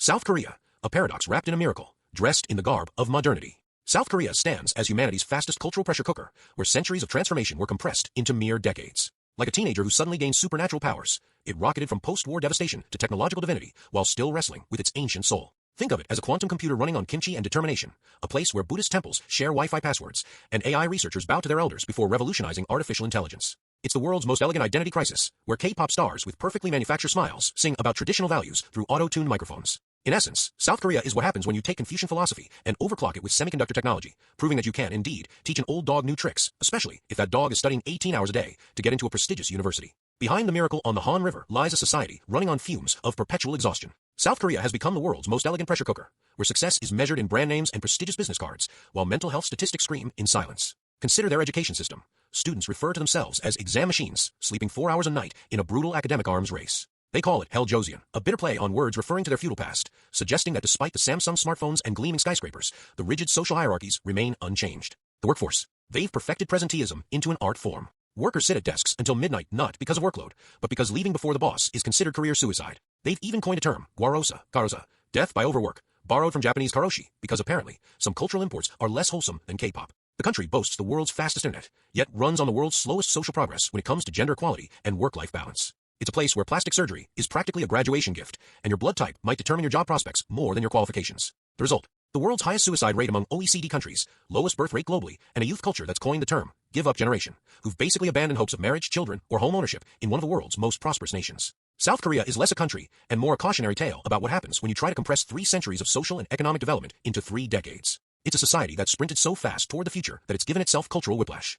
South Korea, a paradox wrapped in a miracle, dressed in the garb of modernity. South Korea stands as humanity's fastest cultural pressure cooker, where centuries of transformation were compressed into mere decades. Like a teenager who suddenly gained supernatural powers, it rocketed from post-war devastation to technological divinity while still wrestling with its ancient soul. Think of it as a quantum computer running on kimchi and determination, a place where Buddhist temples share Wi-Fi passwords, and AI researchers bow to their elders before revolutionizing artificial intelligence. It's the world's most elegant identity crisis, where K-pop stars with perfectly manufactured smiles sing about traditional values through auto-tuned microphones. In essence, South Korea is what happens when you take Confucian philosophy and overclock it with semiconductor technology, proving that you can, indeed, teach an old dog new tricks, especially if that dog is studying 18 hours a day to get into a prestigious university. Behind the miracle on the Han River lies a society running on fumes of perpetual exhaustion. South Korea has become the world's most elegant pressure cooker, where success is measured in brand names and prestigious business cards, while mental health statistics scream in silence. Consider their education system. Students refer to themselves as exam machines, sleeping 4 hours a night in a brutal academic arms race. They call it Hell Josian, a bitter play on words referring to their feudal past, suggesting that despite the Samsung smartphones and gleaming skyscrapers, the rigid social hierarchies remain unchanged. The workforce. They've perfected presenteeism into an art form. Workers sit at desks until midnight not because of workload, but because leaving before the boss is considered career suicide. They've even coined a term, karosa, death by overwork, borrowed from Japanese karoshi, because apparently, some cultural imports are less wholesome than K-pop. The country boasts the world's fastest internet, yet runs on the world's slowest social progress when it comes to gender equality and work-life balance. It's a place where plastic surgery is practically a graduation gift, and your blood type might determine your job prospects more than your qualifications. The result, the world's highest suicide rate among OECD countries, lowest birth rate globally, and a youth culture that's coined the term, give-up generation, who've basically abandoned hopes of marriage, children, or home ownership in one of the world's most prosperous nations. South Korea is less a country and more a cautionary tale about what happens when you try to compress 3 centuries of social and economic development into 3 decades. It's a society that sprinted so fast toward the future that it's given itself cultural whiplash.